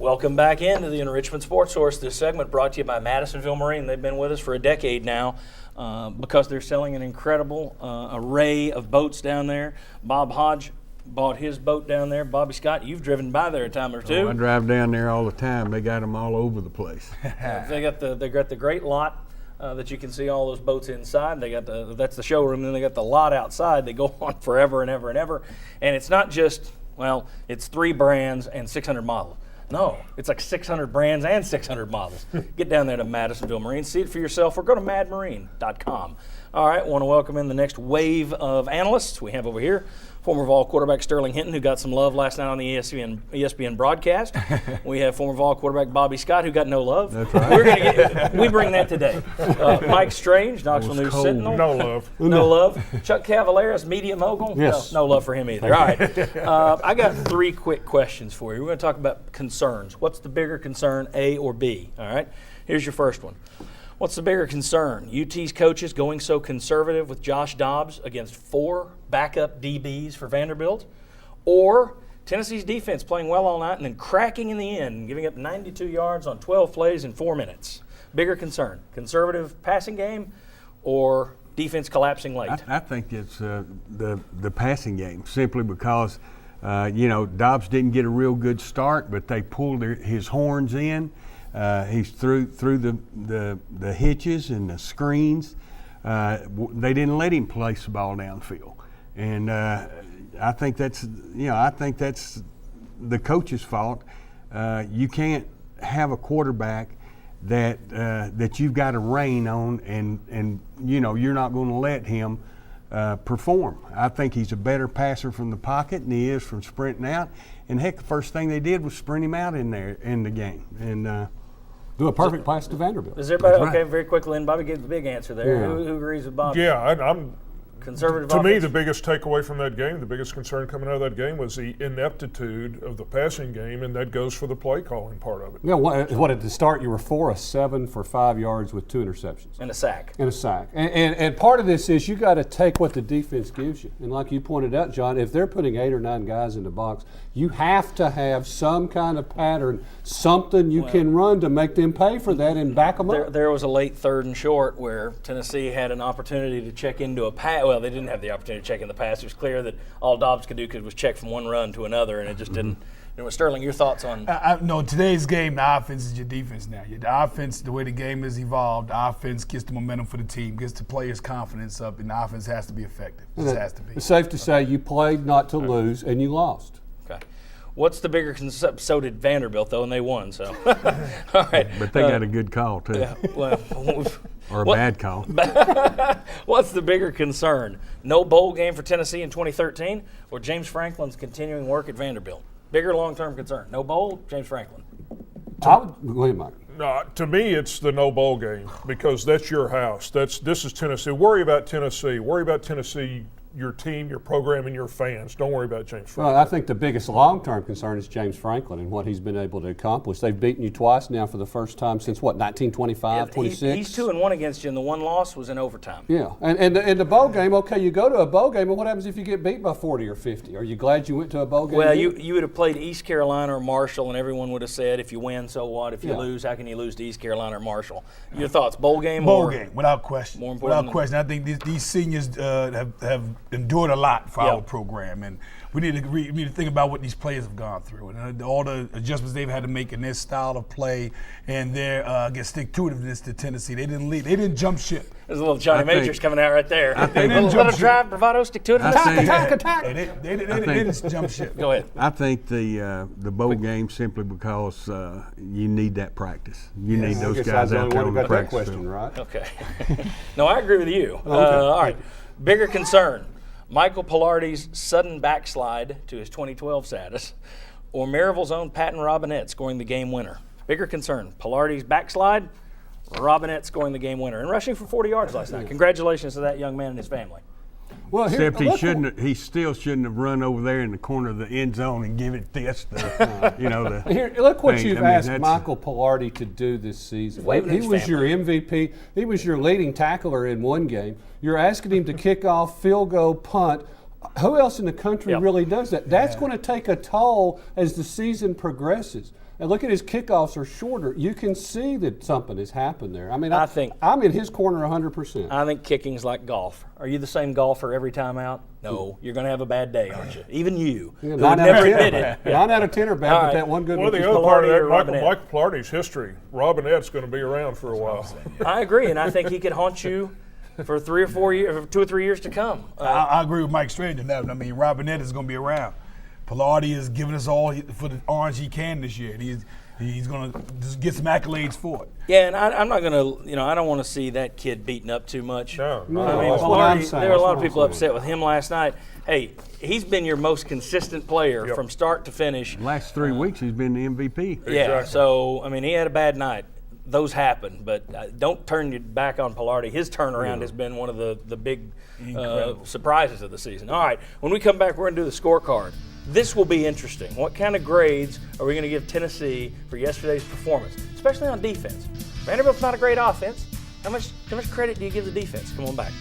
Welcome back into the Enrichment Sports Source. This segment brought to you by Madisonville Marine. They've been with us for a decade now because they're selling an incredible array of boats down there. Bob Hodge bought his boat down there. Bobby Scott, you've driven by there a time or two. I drive down there all the time. They got them all over the place. They got the great lot that you can see all those boats inside. They got that's the showroom, and then they got the lot outside. They go on forever and ever and ever. And it's not just, well, it's 3 brands and 600 models. No, it's like 600 brands and 600 models. Get down there to Madisonville Marine, see it for yourself, or go to madmarine.com. All right, want to welcome in the next wave of analysts we have over here. Former Vol quarterback Sterling Hinton, who got some love last night on the ESPN broadcast. We have former Vol quarterback Bobby Scott, who got no love. That's right. We bring that today. Mike Strange, Knoxville News cold. Sentinel. No love. No love. Chuck Cavaleras, media mogul. Yes. No love for him either. All right. I got 3 quick questions for you. We're going to talk about concerns. What's the bigger concern, A or B? All right. Here's your first one. What's the bigger concern? UT's coaches going so conservative with Josh Dobbs against 4 backup DBs for Vanderbilt, or Tennessee's defense playing well all night and then cracking in the end and giving up 92 yards on 12 plays in 4 minutes? Bigger concern, conservative passing game or defense collapsing late? I think it's the passing game, simply because Dobbs didn't get a real good start, but they pulled his horns in. He's through the hitches and the screens. They didn't let him place the ball downfield, and I think that's the coach's fault. You can't have a quarterback that you've got to rein on, and you're not going to let him perform. I think he's a better passer from the pocket than he is from sprinting out. And heck, the first thing they did was sprint him out in the game, and do a perfect pass to Vanderbilt. Is everybody That's okay? right. Very quickly, and Bobby gave the big answer there. Yeah. Who agrees with Bobby? Yeah, I'm. Conservative To me, offense? the biggest takeaway from that game, the biggest concern coming out of that game was the ineptitude of the passing game, and that goes for the play calling part of it. Yeah, what at the start you were 4 of 7 for 5 yards with 2 interceptions. And a sack. And a sack. And part of this is you got to take what the defense gives you. And like you pointed out, John, if they're putting 8 or 9 guys in the box, you have to have some kind of pattern, something you can run to make them pay for that and back them up. There was a late 3rd and short where Tennessee had an opportunity to check into a pass. Well, they didn't have the opportunity to check in the pass. It was clear that all Dobbs could do was check from one run to another, and it just didn't. Sterling, your thoughts on? No, today's game, the offense is your defense now. The offense, the way the game has evolved, the offense gets the momentum for the team, gets the players' confidence up, and the offense has to be effective. It just has to be. It's safe to say you played not to lose, and you lost. Okay. What's the bigger concern? So did Vanderbilt, though, and they won. So, all right. but they got a good call too, Yeah. Well. or a bad call. What's the bigger concern? No bowl game for Tennessee in 2013, or James Franklin's continuing work at Vanderbilt? Bigger long-term concern. No bowl, James Franklin. Go ahead, Mike. No, to me, it's the no bowl game because that's your house. This is Tennessee. Worry about Tennessee. Worry about Tennessee, your team, your program, and your fans. Don't worry about James Franklin. Well, I think the biggest long-term concern is James Franklin and what he's been able to accomplish. They've beaten you twice now for the first time since, 1925, 26? He's 2-1 against you, and the one loss was in overtime. Yeah, and the bowl game, okay, you go to a bowl game, and what happens if you get beat by 40 or 50? Are you glad you went to a bowl game? Well, you would have played East Carolina or Marshall, and everyone would have said, if you win, so what? If you lose, how can you lose to East Carolina or Marshall? Your thoughts, bowl game? Bowl game, without question. More important Without question. I think these seniors have endured a lot for our program, and we need to think about what these players have gone through and all the adjustments they've had to make in their style of play and their stick-to-itiveness to Tennessee. They didn't leave. They didn't jump ship. There's a little Johnny Majors coming out right there. They didn't jump ship. Drive, bravado, stick-to-itiveness. Attack. They didn't jump ship. Go ahead. I think the bowl game simply because you need that practice. You need those guys out there on the practice question, field. right? Okay. No, I agree with you. All right. Bigger concern. Michael Palardy's sudden backslide to his 2012 status, or Maryville's own Patton Robinette scoring the game winner? Bigger concern, Palardy's backslide, Robinette scoring the game winner and rushing for 40 yards last night. Congratulations to that young man and his family. Well, Except he still shouldn't have run over there in the corner of the end zone and give it this. Here, look what thing. you've asked Michael Palardy to do this season. He was your MVP. He was your leading tackler in one game. You're asking him to kick off, field goal, punt, Who else in the country Yep. really does that? That's going to take a toll as the season progresses. And look at his kickoffs are shorter. You can see that something has happened there. I mean, I think- I'm in his corner 100%. I think kicking's like golf. Are you the same golfer every time out? No. You're going to have a bad day, aren't you? Even you. Yeah, who 9 would out of never 10 admit are it. bad. 9 out of 10 are bad, All but right. that one good Well, one. the other part of Palardy that, or Michael Robinette? Palardy's history, Robinette's going to be around for a while. I agree, and I think he could haunt you for 3 or 4 years, 2 or 3 years to come. I agree with Mike Strange on that. I mean, Robinette is going to be around. Palardy is giving us all for the orange he can this year. And he's going to just get some accolades for it. Yeah, and I'm not going to, I don't want to see that kid beaten up too much. No, No, not I at mean, all. that's what I'm Palardy, saying. there were a lot of That's what people I'm saying. upset with him last night. Hey, he's been your most consistent player Yep. from start to finish. Last 3 weeks, he's been the MVP. Yeah, Exactly. so, I mean, he had a bad night. Those happen, but don't turn your back on Palardy. His turnaround has been one of the big surprises of the season. All right, when we come back, we're going to do the scorecard. This will be interesting. What kind of grades are we going to give Tennessee for yesterday's performance, especially on defense? Vanderbilt's not a great offense. How much credit do you give the defense? Come on back.